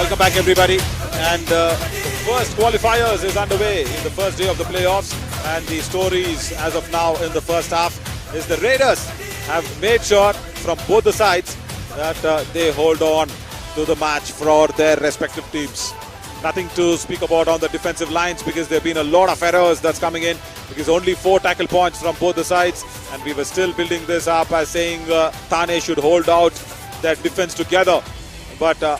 Welcome back, everybody. And the first qualifiers is underway in the first day of the playoffs. And the stories as of now in the first half is the Raiders have made sure from both the sides that they hold on to the match for their respective teams. Nothing to speak about on the defensive lines because there have been a lot of errors that's coming in. Because only 4 tackle points from both the sides. And we were still building this up as saying Thane should hold out their defense together. But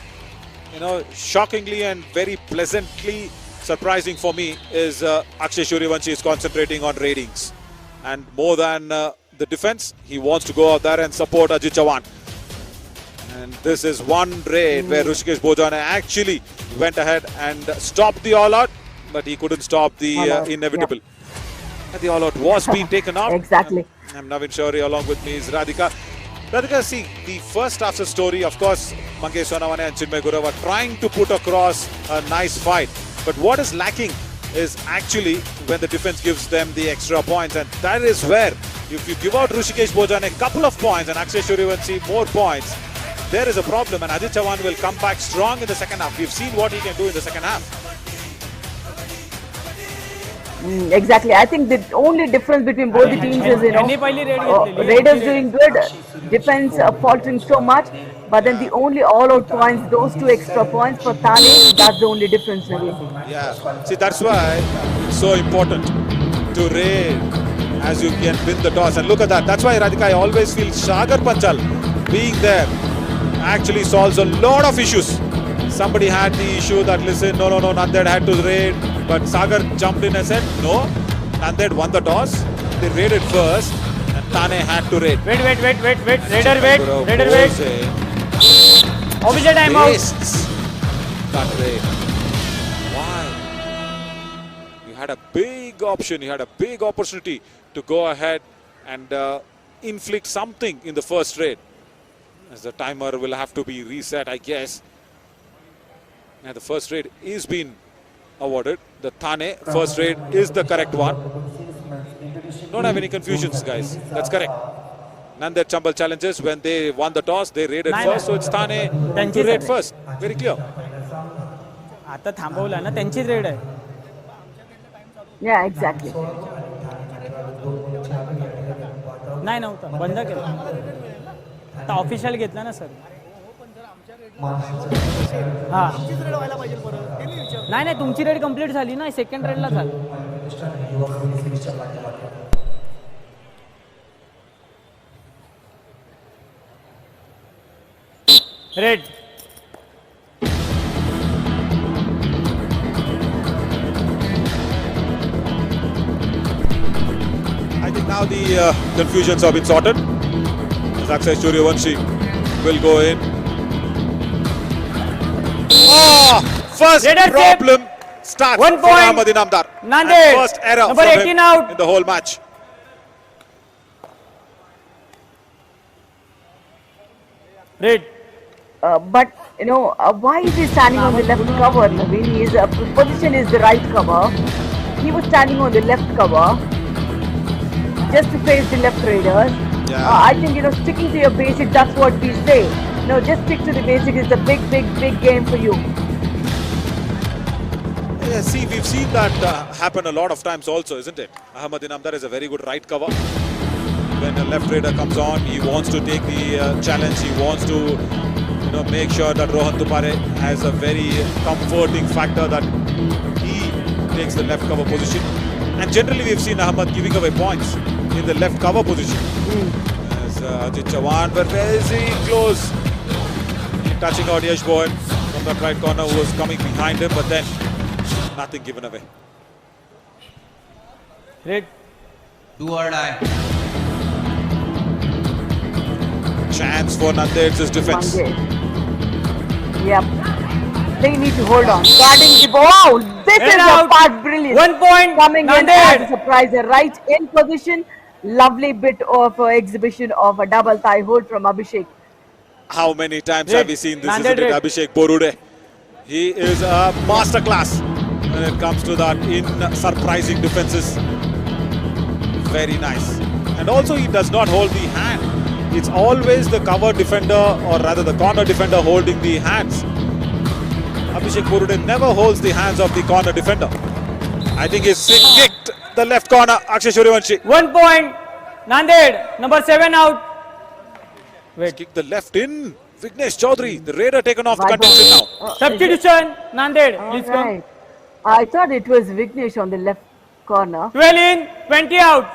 shockingly and very pleasantly surprising for me is Akshay Suryavanshi is concentrating on ratings. And more than the defense, he wants to go out there and support Ajit Chawan. And this is one raid where Hrishikesh Bhojane actually went ahead and stopped the all-out, but he couldn't stop the inevitable. Yeah. The all-out was being taken out. Exactly. I'm Navin Shauri, along with me is Radhika. Radhika, see, the first half's story, of course, Mangesh Sonawane and Chinmay Gurav are trying to put across a nice fight. But what is lacking is actually when the defense gives them the extra points. And that is where, if you give out Hrishikesh Bhojane a couple of points and Akshay Suryavanshi more points, there is a problem. And Ajit Chawan will come back strong in the second half. We've seen what he can do in the second half. Exactly. I think the only difference between both the teams is, Raiders doing good, defense faltering so much, but then the only all-out points, those 2 extra points for Thane, that's the only difference really. Yeah, see, that's why it's so important to raid as you can win the toss. And look at that. That's why, Radhika, I always feel Sagar Panchal being there actually solves a lot of issues. Somebody had the issue that, listen, no, Nanded had to raid. But Sagar jumped in and said, no, Nanded won the toss. They raided first and Thane had to raid. Wait. Raider wait. Official timeout. That raid. Why? You had a big option, you had a big opportunity to go ahead and inflict something in the first raid. As the timer will have to be reset, I guess. And the first raid is being awarded. The Thane first raid is the correct one. Don't have any confusions, guys. That's correct. Nanded Chambal challenges when they won the toss, they raided first. So it's Thane to raid first. Very clear. आता थांबवला ना त्यांचीच red आहे. Yeah, exactly. नाही नव्हता बंद केला. आता ऑफिशियल घेतला ना सर. हा नाही तुमची रेड कंप्लीट झाली ना सेकंड रेडला झाली. Red I think now the confusions have been sorted. Akshay Suryavanshi will go in. First problem starts 1 for point. Ahmad Inamdar. Nanded. First error Number from 18 him out. in the whole match. Red But why is he standing on the left cover? Naveen, his position is the right cover. He was standing on the left cover just to face the left Raiders. Yeah. I think sticking to your basic. That's what we say. Just stick to the basic. It's a big game for you. Yeah, see, we've seen that happen a lot of times also, isn't it? Ahmad Inamdar is a very good right cover. When a left raider comes on, he wants to take the challenge. He wants to, make sure that Rohan Tupare has a very comforting factor that he takes the left cover position. And generally, we've seen Ahmad giving away points in the left cover position. As Ajit Chawan were very close, touching out Yash Bowen from that right corner who was coming behind him, but then nothing given away. Red Do or die. Chance for Nanded's defense. Yep. They need to hold on. Guarding the ball. This is the part brilliant. 1 point. Coming in Nanded. as a surprise. Right in position. Lovely bit of exhibition of a double thigh hold from Abhishek. How many times have we seen this? Nanded Isn't it? Abhishek Borude. He is a masterclass when it comes to that in surprising defenses. Very nice. And also he does not hold the hand. It's always the cover defender, or rather the corner defender, holding the hands. Abhishek Borude never holds the hands of the corner defender. I think he's kicked the left corner, Akshay Suryavanshi. 1 point. Nanded, number 7 out. Wait. Kick the left in. Vignesh Chaudhary, the Raider taken off the contention now. Substitution, Nanded, please come. I thought it was Vignesh on the left corner. 12 in, 20 out.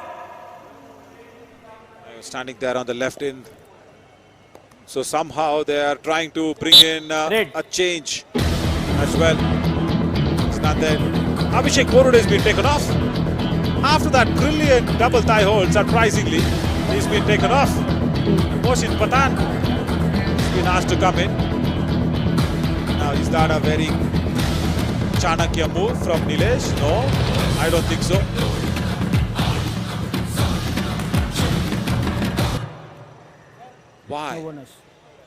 Standing there on the left in. So somehow they are trying to bring in a change as well. It's not there. Abhishek Borude has been taken off. After that brilliant double thigh hold, surprisingly, he's been taken off. Moshin Patan has been asked to come in. Now is that a very Chanakya move from Nilesh? No, I don't think so. Why?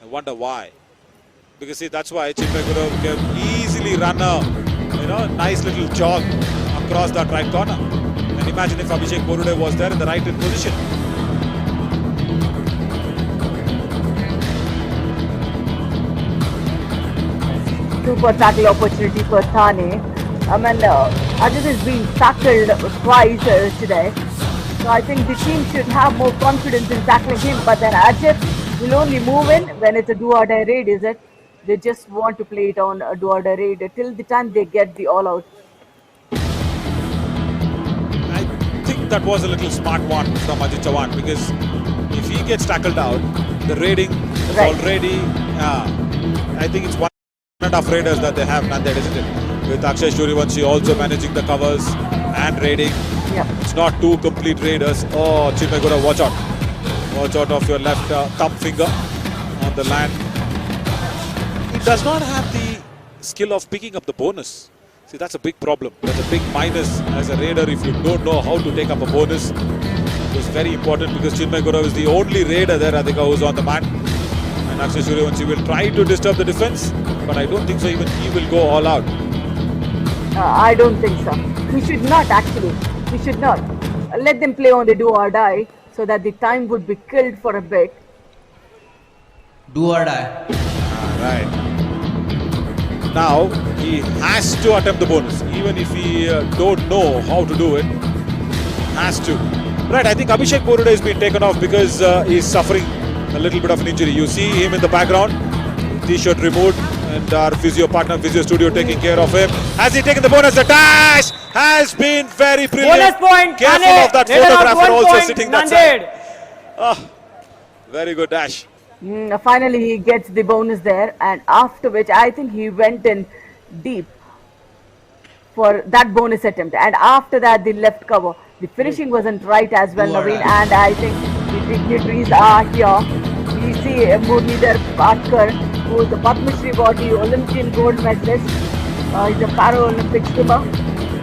I wonder why. Because see, that's why Chinmay Guru can easily run a nice little jog across that right corner. And imagine if Abhishek Borude was there in the right position. Super tackle opportunity for Thane. I mean, Ajit is being tackled twice today. So I think the team should have more confidence in tackling him. But then Ajit will only move in when it's a do-or-die raid, is it? They just want to play it on a do-or-die raid till the time they get the all-out. I think that was a little smart one from Ajit Chavan, because if he gets tackled out, the raiding is already, I think it's 1.5 raiders that they have, Nanded, isn't it? With Akshay Suryavanshi also managing the covers and raiding. Yeah. It's not 2 complete raiders. Oh, Chinmay Guru, watch out. Watch out of your left thumb finger on the land. He does not have the skill of picking up the bonus. See, that's a big problem. That's a big minus as a raider if you don't know how to take up a bonus. It's very important because Chinmay Guru is the only raider there, I think, who's on the mat. And Akshay Suryavanshi will try to disturb the defense, but I don't think so even he will go all out. I don't think so. He should not actually. He should not. Let them play on the do or die so that the time would be killed for a bit. Do or die. Right. Now he has to attempt the bonus, even if he don't know how to do it. Has to. Right. I think Abhishek Borude has been taken off because he's suffering a little bit of an injury. You see him in the background, T-shirt removed, and our physio partner, Physio Studio, taking care of him. Has he taken the bonus? The dash has been very brilliant. Bonus point. Careful Thane. of that Raider photographer also point. sitting that Nanded. side. Very good dash. Finally, he gets the bonus there, and after which I think he went in deep for that bonus attempt. And after that, the left cover. The finishing wasn't right as well, Naveen, and I think the dignitaries are here. We see Murlidhar Patkar, who is the Padma Shri body Olympian gold medalist. He's a Paralympic swimmer.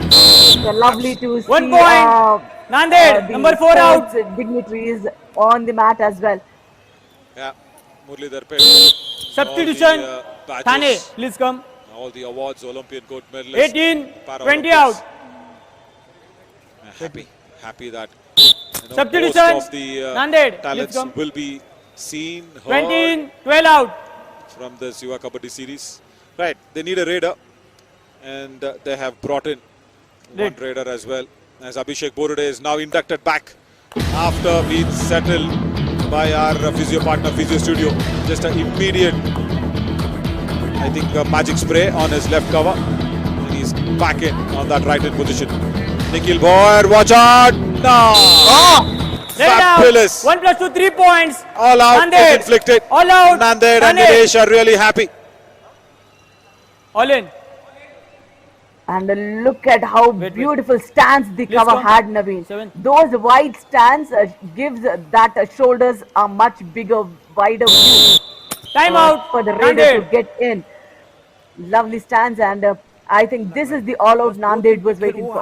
It's lovely to see 1 point. Nanded, number 4 out. Dignitaries on the mat as well. Yeah, Murlidhar Pet. Substitution. Thane, please come. All the awards, Olympian gold medalist. 18, 20 out. Happy that Substitution. most of the Nanded, talents will be seen, heard 20, 12 out. from the Yuva Kabaddi series. Right, they need a raider, and they have brought in one raider as well. As Abhishek Borude is now inducted back after being settled by our physio partner, Physio Studio. Just an immediate, I think, magic spray on his left cover, and he's back in on that right hand position. Nikhil Boyer, watch out! No! Fabulous! 1 + 2, 3 points. All out Nanded. is inflicted. All out. Nanded and Nilesh are really happy. All in. And look at how beautiful stance the Please cover come. had, Naveen. 7. Those wide stance gives that shoulders a much bigger, wider view. Time out. For the Raider Nanded. to get in. Lovely stance, and I think this is the all-out Nanded was waiting for.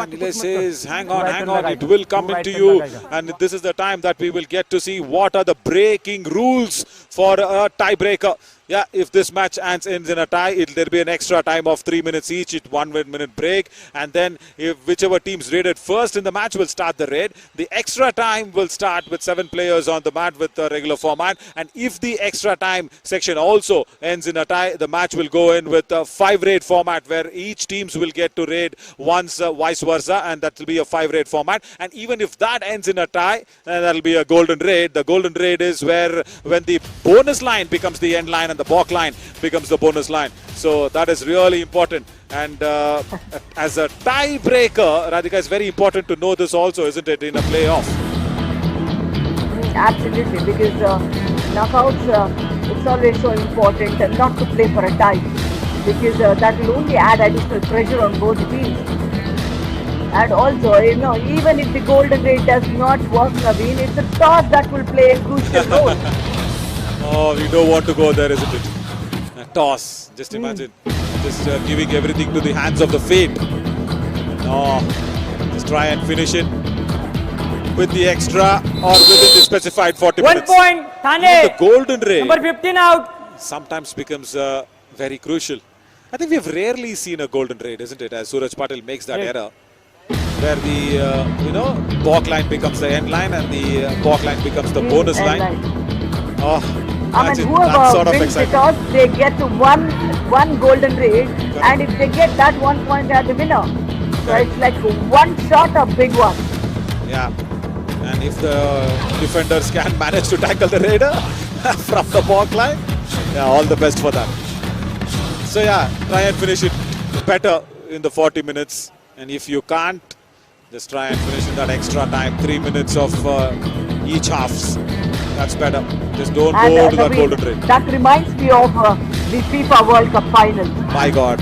Nilesh says, hang on, it will come into you. And this is the time that we will get to see what are the breaking rules for a tiebreaker. Yeah, if this match ends in a tie, there'll be an extra time of 3 minutes each, 1 minute break, and then if whichever team's raided first in the match will start the raid. The extra time will start with 7 players on the mat with the regular format, and if the extra time section also ends in a tie, the match will go in with a 5 raid format where each teams will get to raid once, vice versa, and that will be a 5 raid format. And even if that ends in a tie, then that'll be a golden raid. The golden raid is where when the bonus line becomes the end line and the balk line becomes the bonus line. So that is really important. And as a tiebreaker, Radhika, it's very important to know this also, isn't it, in a playoff? Absolutely, because knockouts, it's always so important not to play for a tie, because that will only add additional pressure on both teams. And also, even if the golden raid does not work, Naveen, it's a toss that will play a crucial role. Oh, we don't want to go there, isn't it? A toss. Just imagine. Just giving everything to the hands of the fate. No. Just try and finish it with the extra or within the specified 40 1 minutes. point, Thane. The golden raid Number 15 out. sometimes becomes very crucial. I think we've rarely seen a golden raid, isn't it? As Suraj Patil makes that error, where the balk line becomes the end line and the balk line becomes the bonus line. Oh, I mean, that whoever sort of wins the excitement. toss, they get to one golden raid, and if they get that 1 point, they are the winner. So it's like one shot, a big one. Yeah, and if the defenders can manage to tackle the raider from the balk line, yeah, all the best for that. So yeah, try and finish it better in the 40 minutes, and if you can't, just try and finish in that extra time, 3 minutes of each halves. That's better. Just don't go to that golden raid. That reminds me of the FIFA World Cup final. My God.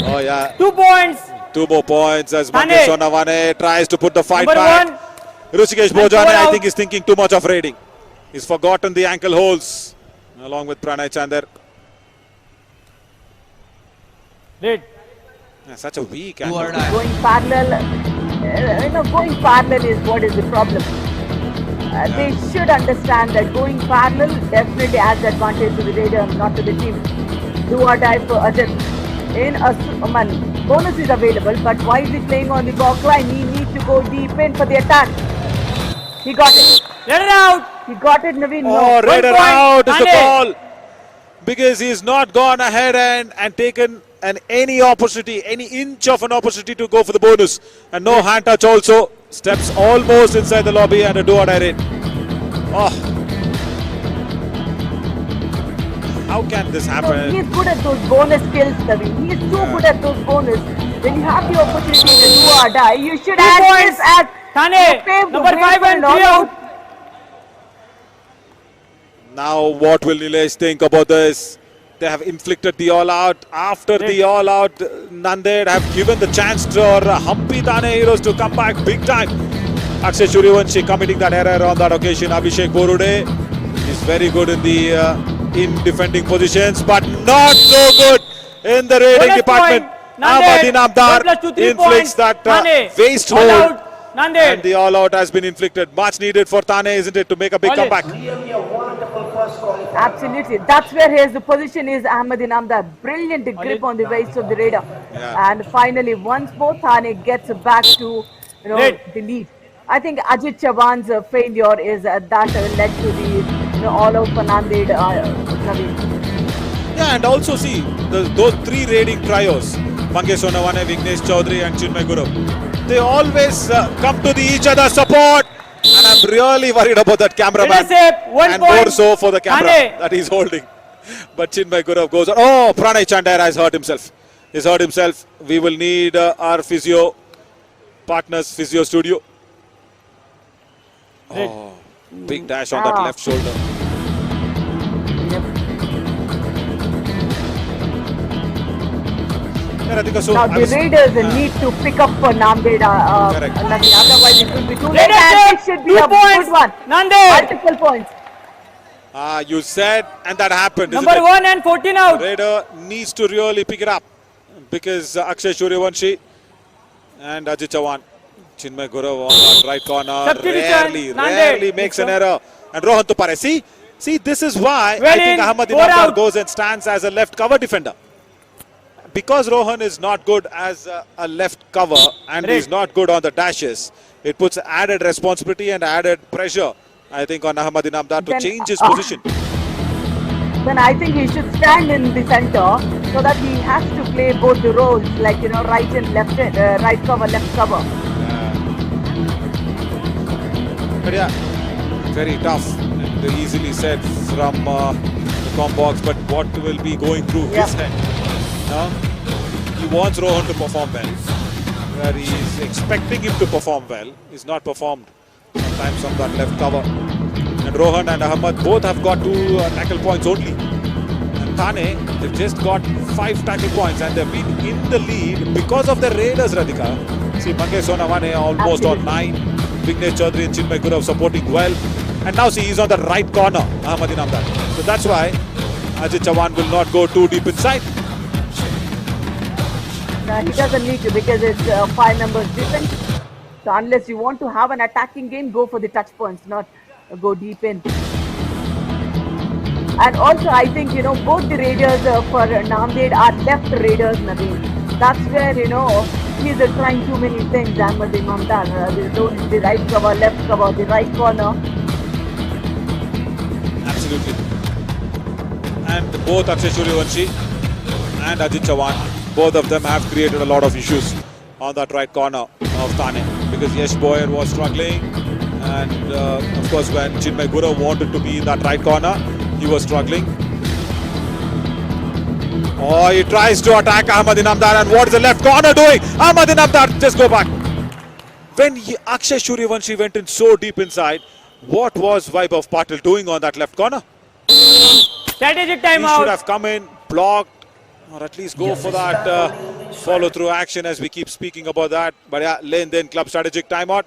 Oh yeah. 2 points. 2 more points as Thane. Mangesh Sonavane tries to put the fight Number back. 1. Rushikesh And Bojane, 4 I out. think, is thinking too much of raiding. He's forgotten the ankle holes along with Pranay Chandar. Raid. Yeah, such a weak Do ankle. or die. Going parallel, going parallel is what is the problem. They should understand that going parallel definitely adds advantage to the raider, not to the team. Do or die for Ajit. Bonus is available, but why is he playing on the balk line? He needs to go deep in for the attack. He got it. Let it out. He got it, Naveen. Oh, No. raider point. out is the Thane. call. Because he's not gone ahead and taken any opportunity, any inch of an opportunity to go for the bonus. And no hand touch also. Steps almost inside the lobby and a do or die raid. Oh. How can this So happen? he's good at those bonus skills, Naveen. He is too good at those bonus. When you have the opportunity to do or die, you should add this as Thane. Number 5 and 3 out. Now what will Nilesh think about this? They have inflicted the all-out. After the all-out, Nanded have given the chance to Humpy Thane Heroes to come back big time. Akshay Suryavanshi committing that error on that occasion. Abhishek Borude is very good in the defending positions, but not so good in the raiding Bonus department. point. Nanded. Ahmad Inamdar 1+2, 3 inflicts points. that Thane. waist All hold. out. Nanded. And the all-out has been inflicted. Much needed for Thane, isn't it, to make a big All in. comeback. Absolutely. That's where his position is, Ahmed Inamdar. Brilliant grip on the waist of the raider. Yeah. And finally, once more, Thane gets back to Raid. the lead. I think Ajit Chavan's failure is that led to the all-out for Nanded. Yeah, and also see those 3 raiding trios, Mangesh Sonavane, Vignesh Chaudhary and Chinmay Guru. They always come to each other's support, and I'm really worried about that cameraman, Leadership, 1 and point. more so for the camera Thane. that he's holding. But Chinmay Guru goes on. Oh, Pranay Chandar has hurt himself. He's hurt himself. We will need our physio partners, physio studio. Oh, big dash on that left shoulder. Yeah, Radhika, so Now I the was- Raiders need to pick up for Nanded. Correct. Otherwise it will be too late. Leadership, And it should be 2 a points. good one. Nanded. Multiple points. You said, and that happened. Number isn't it? 1 and 14 out. Raider needs to really pick it up because Akshay Suryavanshi and Ajit Chavan, Chinmay Guru on that right corner Substitution, rarely Nanded. makes an error. And Rohan Tupare, see, See, this is why Well I think in, Ahmad 4 Inamdar out. goes and stands as a left cover defender. Because Rohan is not good as a left cover and Right. he's not good on the dashes, it puts added responsibility and added pressure, I think, on Ahmad Inamdar to Then, change his position. Then I think he should stand in the center so that he has to play both the roles, like, you know, right and left, right cover, left cover. But yeah, very tough and easily said from the com box, but what will be going through his head? No? He wants Rohan to perform well, where he is expecting him to perform well. He's not performed sometimes on that left cover. And Rohan and Ahmad both have got 2 tackle points only. And Thane, they've just got 5 tackle points and they've been in the lead because of the Raiders, Radhika. See, Mangesh Sonawane almost on 9. Vignesh Chaudhary and Chinmay Gurav supporting well. And now see, he's on the right corner, Ahmad Inamdar. So that's why Ajit Chavan will not go too deep inside. He doesn't need to because it's 5 members defense. So unless you want to have an attacking game, go for the touch points, not go deep in. And also, I think, you know, both the Raiders for Nanded are left Raiders, Naveen. That's where, you know, he's trying too many things, Ahmad Inamdar. The right cover, left cover, the right corner. Absolutely. And both Akshay Suryavanshi and Ajit Chavan, both of them have created a lot of issues on that right corner of Thane, because Yash Boyer was struggling, and of course when Chinmay Gurav wanted to be in that right corner, he was struggling. Oh, he tries to attack Ahmad Inamdar, and what is the left corner doing? Ahmad Inamdar, just go back. When Akshay Suryavanshi went in so deep inside, what was Vaibhav Patil doing on that left corner? Strategic He should timeout. have come in, blocked, or at least go for that follow-through action, as we keep speaking about that. But yeah, Lane then club strategic timeout.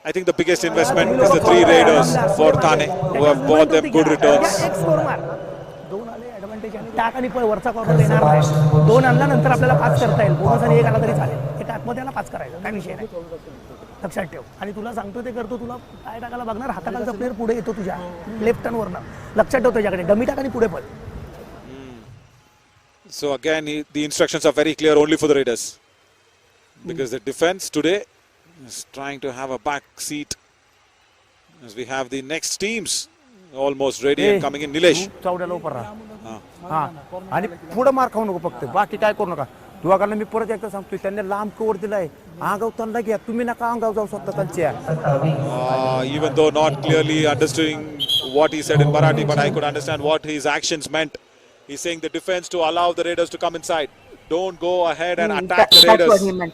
I think the biggest investment is the 3 Raiders for Thane, who have bought them good returns. टाक आणि पळ वरचा corner देणार नाही. 2 आणल्यानंतर आपल्याला 5 करता येईल. Bonus आणि 1 आला तरी चालेल. हे टाकमध्ये याला 5 करायचं, काय विषय नाही. लक्षात ठेव. आणि तुला सांगतो ते करतो, तुला काय टाकायला बघणार, हाताखालचा प्लेयर पुढे येतो तुझ्या लेफ्ट टर्न वरनं. लक्षात ठेव त्याच्याकडे डमी टाक आणि पुढे पळ. So again, the instructions are very clear only for the Raiders, because the defense today is trying to have a back seat, as we have the next teams almost ready and coming in. Nilesh. चौड्याला उपर राहा. हां आणि पुढे मार खाऊ नको फक्त, बाकी काय करू नका. दुवाकडनं मी परत एकदा सांगतोय, त्यांनी लांब कव्हर दिलाय. आगाव त्यांना घ्या, तुम्ही नका आगाव जाऊ स्वतःच्या. Even though not clearly understanding what he said in Marathi, but I could understand what his actions meant. He's saying the defense to allow the Raiders to come inside. Don't go ahead and attack the Raiders. That's what he meant.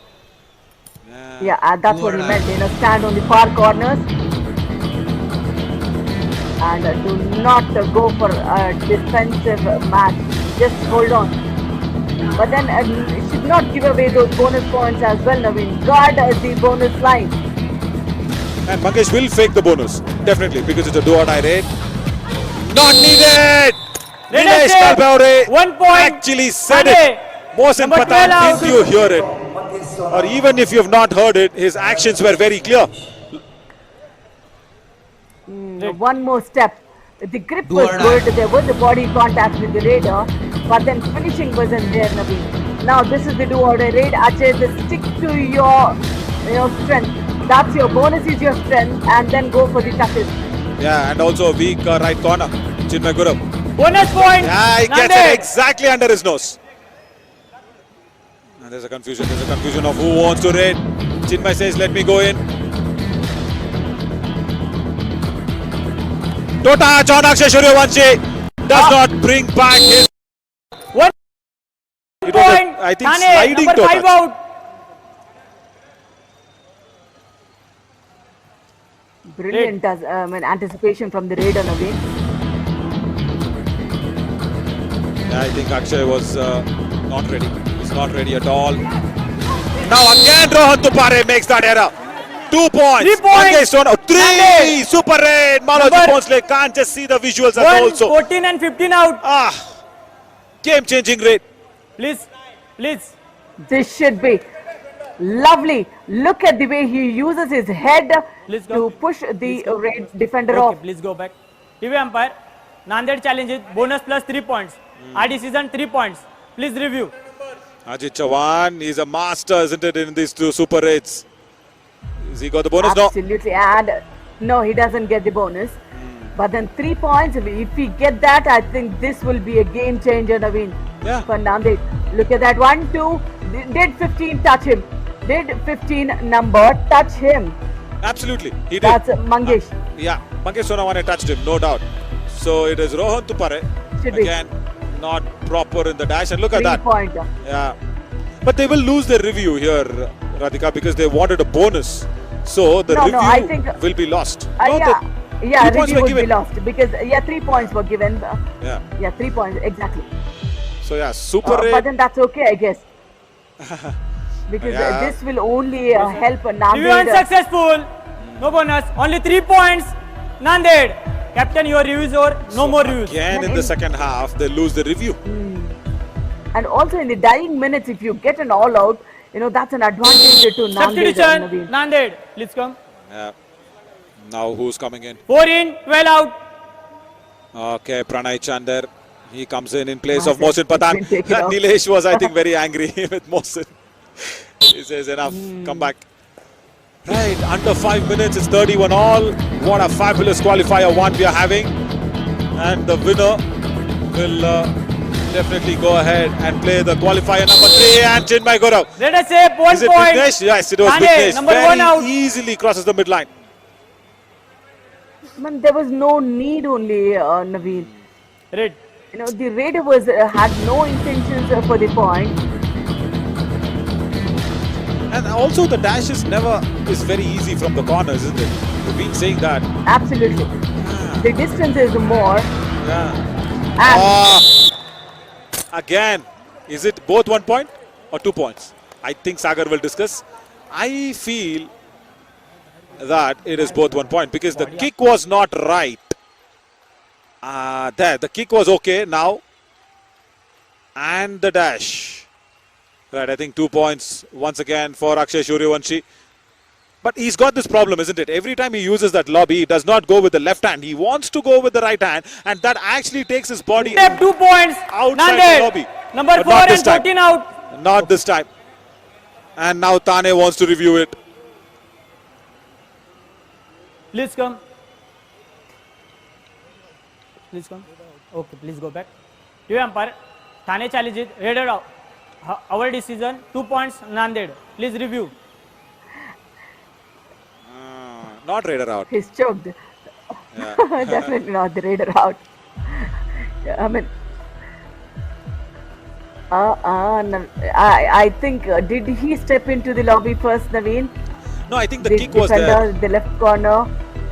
Yeah, that's what he meant. You know, stand on the far corners and do not go for a defensive match. Just hold on. But then you should not give away those bonus points as well, Naveen. Guard the bonus line. And Mangesh will fake the bonus, definitely, because it's a do-or-die raid. Not needed! Nilesh Kalbaure 1 point. actually said Thane. it. Mohsin Number Patan, 12 out. didn't you hear it? Or even if you have not heard it, his actions were very clear. One more step. The grip was good. There was a body contact with the Raider, but then finishing wasn't there, Naveen. Now this is the do-or-die raid. Ajay, stick to your strength. That's your bonus, is your strength, and then go for the touches. Yeah, and also a weak right corner, Chinmay Gurav. Bonus point. Yeah, he gets Nanded. it exactly under his nose. And there's a confusion. There's a confusion of who wants to raid. Chinmay says, let me go in. Tota on Akshay Suryavanshi does not bring back his... 1 It was point. I think Thane, sliding number 5 Tota. out. Brilliant anticipation from the Raider, Naveen. Yeah, I think Akshay was not ready. He's not ready at all. Now again Rohan Tupare makes that error. 2 points. 3 points. Mangesh Sona, 3. Nanded. Super raid. Maloji Number- Bhonsle can't just see the visuals as 1, also. 14 and 15 out. Game-changing raid. Please. This should be lovely. Look at the way he uses his head Let's go. to push the raid defender Okay, off. please go back. TV umpire. Nanded challenges bonus plus 3 points. Our decision 3 points. Please review. Ajit Chavan is a master, isn't it, in these two super rates? Has he got the bonus? Absolutely. And no, he doesn't get the bonus. But then 3 points, if we get that, I think this will be a game changer, Naveen. Yeah. For Nanded. Look at that. 1, 2. Did 15 touch him? Did 15 number touch him? Absolutely. He did. That's Mangesh. Yeah. Mangesh Sonawane touched him, no doubt. So it is Rohan Tupare. Should be. Again, not proper in the dash. And look at that. 3-pointer. Yeah. But they will lose their review here, Radhika, because they wanted a bonus. So the review I think, will be lost. Yeah, 3 points review were would given. be lost because 3 points were given. Yeah. 3 points exactly. So yeah, super rate. But then that's okay, I guess. Because this will only help Nanded. Review unsuccessful. No bonus. Only 3 points. Nanded. Captain, your reviews or no more reviews. Again in the second half, they lose the review. And also in the dying minutes, if you get an all out, that's an advantage to Nanded. Substitution. Nanded. Please come. Yeah. Now who's coming in? 4 in, 12 out. Okay, Pranay Chander. He comes in place of Mohsin Patan. Take it off. Nilesh was, I think, very angry with Mohsin. He says, enough, come back. Right, under 5 minutes, it's 31 all. What a fabulous qualifier one we are having. And the winner will definitely go ahead and play the qualifier number 3 and Chinmay Gaurav. Let us say 1 Is it point. Vignesh? Yes, it was Thane, Vignesh. number Very 1 out. easily crosses the midline. Man, there was no need only, Naveen. Red. The Raider was had no intentions for the point. And also the dash is very easy from the corners, isn't it? We've been saying that. Absolutely. The distance is more. Yeah. And Again, is it both 1 point or 2 points? I think Sagar will discuss. I feel that it is both 1 point because the kick was not right. The kick was okay now. And the dash. Right, I think 2 points once again for Akshay Suryavanshi. But he's got this problem, isn't it? Every time he uses that lobby, he does not go with the left hand. He wants to go with the right hand, and that actually takes his body Step 2 points. outside Nanded. the lobby. Number But 4 not and this time. 14 out. Not this time. And now Thane wants to review it. Please come. Please come. Okay, please go back. TV umpire. Thane challenges. Raider out. Our decision 2 points. Nanded. Please review. Not Raider out. he's choked. Yeah. Definitely not the Raider out. I mean, I think, did he step into the lobby first, Naveen? No, I think the The kick was there. defender, the left corner.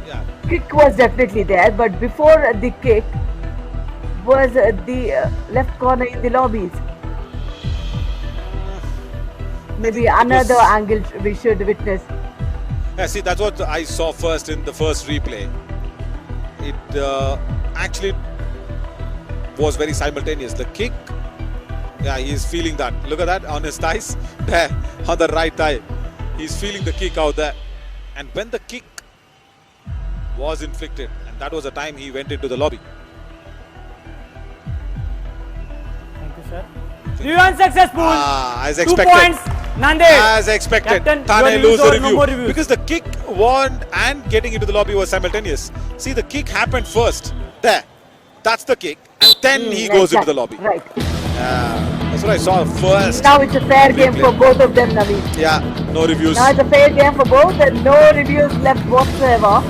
Yeah. Kick was definitely there, but before the kick was the left corner in the lobbies. Maybe another angle we should witness. Yeah, see, that's what I saw first in the first replay. It actually was very simultaneous. The kick, yeah, he's feeling that. Look at that on his thighs, there, on the right thigh. He's feeling the kick out there. And when the kick was inflicted, and that was the time he went into the lobby. Thank you, sir. Review unsuccessful. As 2 expected. points. Nanded. As expected, Captain, Thane your lose the reviews or no review more reviews? because the kick won and getting into the lobby was simultaneous. See, the kick happened first. There, that's the kick, and then he goes into the lobby. Right. That's what I saw first. Now it's a fair game Replay. for both of them, Naveen. Yeah, no reviews. Now it's a fair game for both and no reviews left whatsoever.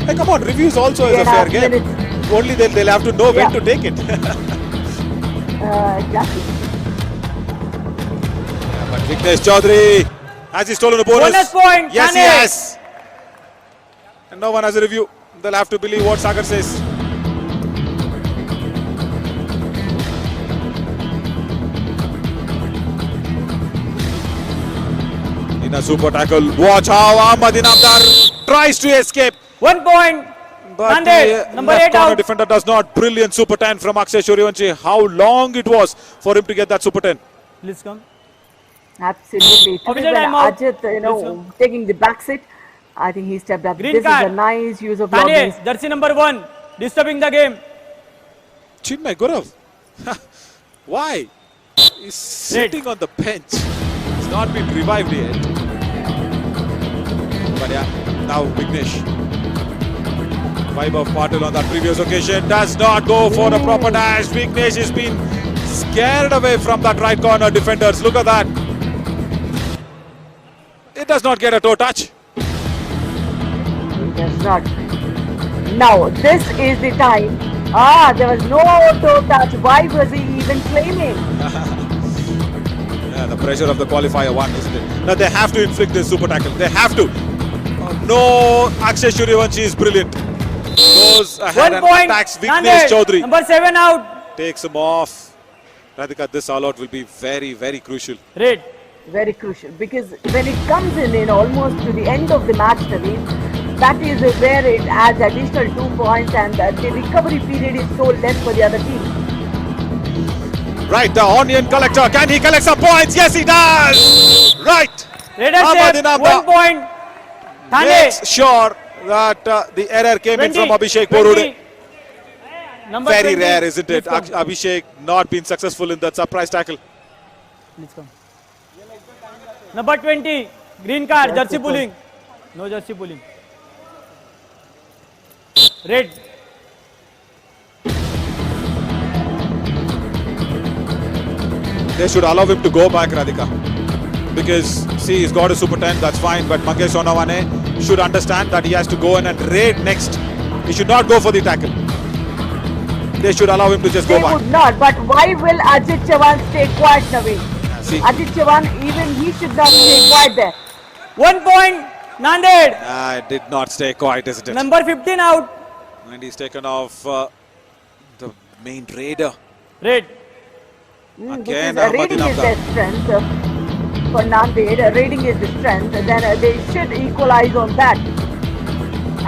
Hey, come on, reviews also is a 3.5 fair game. minutes. Only they'll have to know when Yeah. to take it. Exactly. But Vignesh Chaudhary, has he stolen a bonus? Bonus point, Yes, he Thane. has. And no one has a review. They'll have to believe what Sagar says. In a super tackle, watch how Ahmad Inamdar tries to escape. 1 point. But Nanded. the Number left 8 corner out. defender does not. Brilliant super 10 from Akshay Suryavanshi. How long it was for him to get that super 10. Please come. Absolutely. Today Official when timeout. Ajit, taking the back seat, I think he stepped up. Green This card. is a nice use of lobbies. Thane, jersey number 1. disturbing the game. Chinmay Gurav. Why? He's sitting on the bench. He's not been revived yet. But yeah, now Vignesh. Vaibhav Patil on that previous occasion does not go for a proper dash. Vignesh has been scared away from that right corner defenders. Look at that. It does not get a toe touch. It does not. Now, this is the time. There was no toe touch. Why was he even claiming? Yeah, the pressure of the qualifier one, isn't it? Now they have to inflict this super tackle. They have to. No, Akshay Suryavanshi is brilliant. Goes ahead 1 and point. attacks Vignesh Nanded. Chaudhary. Number 7 out. Takes him off. Radhika, this all-out will be very, very crucial. Red. Very crucial, because when it comes in almost to the end of the match, Naveen, that is where it adds additional 2 points, and the recovery period is so less for the other team. Right, the onion collector. Can he collect some points? Yes, he does. Right. Raiders Ahmad have Inamda 1 point. Thane. makes sure that the error came in 20, from Abhishek 20. Borude. Number Very 20. rare, isn't it? Please come. Abhishek not been successful in that surprise tackle. Please come. Number 20. Green card. Jersey pulling. No jersey pulling. Red. They should allow him to go back, Radhika. Because, see, he's got a Super 10, that's fine. But Mangesh Sonawane should understand that he has to go in and raid next. He should not go for the tackle. They should allow him to just They go back. would not, but why will Ajit Chavan stay quiet, Naveen? See, Ajit Chavan, even he should not stay quiet there. 1 point. Nanded. did not stay quiet, isn't it? Number 15 out. And he's taken off the main raider. Red. Again, Because Ahmad raiding is Inamda. their strength. For Nanded, raiding is the strength. Then they should equalize on that.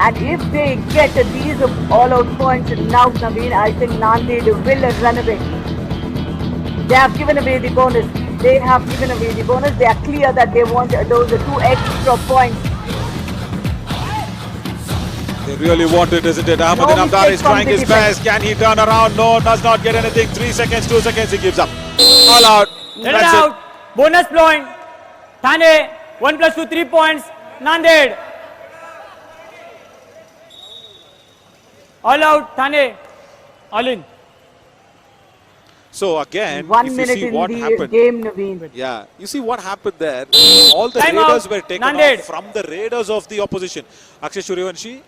And if they get these all-out points now, Naveen, I think Nanded will run away. They have given away the bonus. They have given away the bonus. They are clear that they want those 2 extra points. They really want it, isn't it? Ahmad No Inamdar mistake is from trying the his defense. best. Can he turn around? No, does not get anything. 3 seconds, 2 seconds, he gives up. All out. Let it That's out. Bonus point. Thane. 1 plus 2, 3 points. Nanded. All out. Thane. All in. So again, 1 if you minute see in what the happened. game, Naveen. Yeah, you see what happened there. All the Time raiders out. were taken Nanded. off from the raiders of the opposition. Akshay Suryavanshi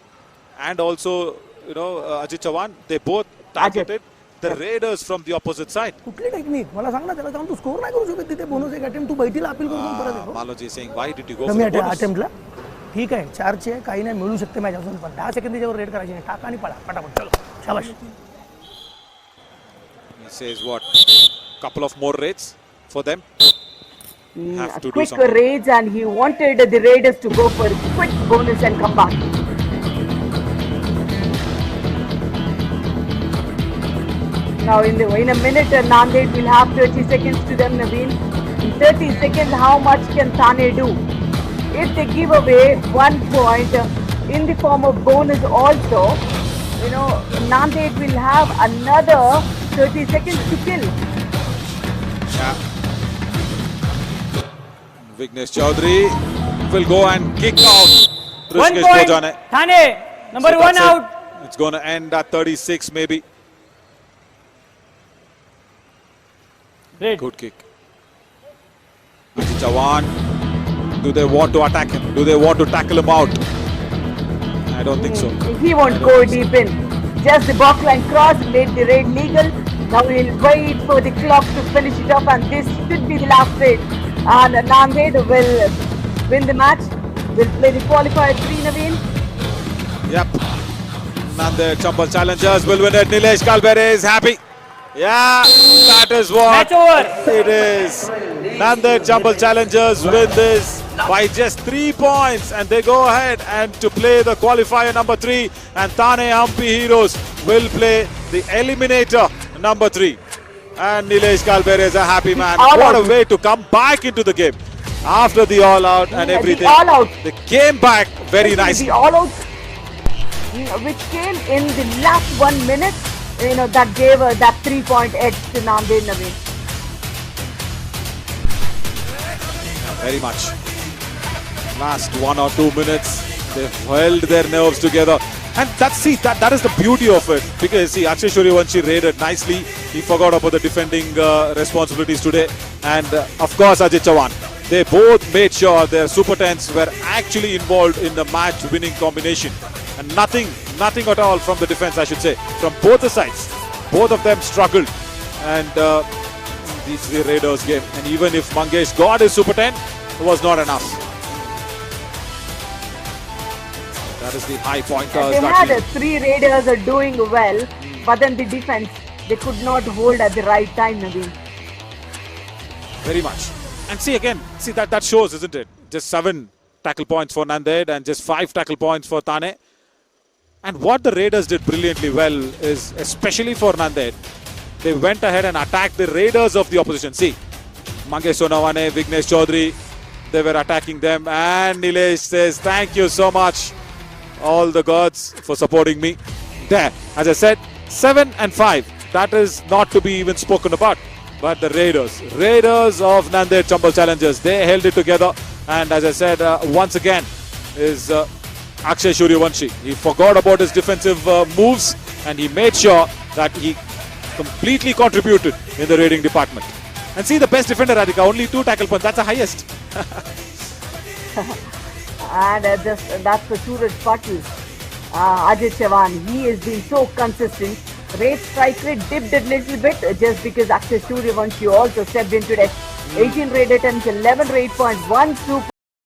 and also, Ajit Chavan, they both targeted the raiders from the opposite side. कुठली technique मला सांग ना त्याला जाऊन तू score नाही करू शकत तिथे बोनस एक अटेम्प्ट तू बैठीला अपील करून परत येतो Maloji saying, why did you go कमी for the bonus? अटेम्प्टला ठीक आहे 4ची आहे काही नाही मिळू शकते मॅच अजून पण 10 सेकंद त्याच्यावर रेड करायची नाही टाका आणि पळा पटापट चलो शाबाश He says what? Couple of more raids for them. Have to do Quick something. raids, and he wanted the Raiders to go for a quick bonus and come back. Now in a minute, Nanded will have 30 seconds to them, Naveen. In 30 seconds, how much can Thane do? If they give away 1 point in the form of bonus also, Nanded will have another 30 seconds to kill. Yeah. Vignesh Chaudhary will go and kick out 1 Rishikesh point. Bojane. Thane. Number So 1 that's it. out. It's going to end at 36 maybe. Red. Good kick. Ajit Chavan, do they want to attack him? Do they want to tackle him out? I don't think so. He won't go deep in. Just the box line cross made the raid legal. Now he'll wait for the clock to finish it up, and this should be the last raid. And Nanded will win the match. Will play the qualifier 3, Naveen. Yep. Nanded Chambal challengers will win it. Nilesh Kalbere is happy. Yeah, that is what Match over. it is. Nanded Chambal challengers win this by just 3 points, and they go ahead and to play the qualifier number 3, and Thane Hampi Heroes will play the eliminator number 3. And Nilesh Kalbere is a happy man. All What out. a way to come back into the game after the all out and The everything. all out. They came back very nicely. The all out. which came in the last 1 minute, that gave that 3-point edge to Nanded, Naveen. Very much. Last 1 or 2 minutes, they held their nerves together. And that is the beauty of it. Because see, Akshay Suryavanshi raided nicely. He forgot about the defending responsibilities today. And of course, Ajit Chavan. They both made sure their Super 10s were actually involved in the match-winning combination. And nothing at all from the defense, I should say. From both the sides. Both of them struggled. And these three Raiders game. And even if Mangesh got his Super 10, it was not enough. That is the high pointers. They had three Raiders are doing well, but then the defense, they could not hold at the right time, Naveen. Very much. And see again, that shows, isn't it? Just 7 tackle points for Nanded and just 5 tackle points for Thane. And what the Raiders did brilliantly well is, especially for Nanded, they went ahead and attacked the Raiders of the opposition. See, Mangesh Sonawane, Vignesh Chaudhary, they were attacking them. And Nilesh says, thank you so much, all the gods, for supporting me. There, as I said, 7 and 5. That is not to be even spoken about. But the Raiders of Nanded Chambal Challengers, they held it together. And as I said, once again, is Akshay Suryavanshi. He forgot about his defensive moves and he made sure that he completely contributed in the raiding department. And see, the best defender, Radhika, only 2 tackle points. That's the highest. And that's the Suraj Patil. Ajit Chavan, he has been so consistent. Rate strike rate dipped a little bit just because Akshay Suryavanshi also stepped into it. 18 raid attempts, 11 raid points, 1 super.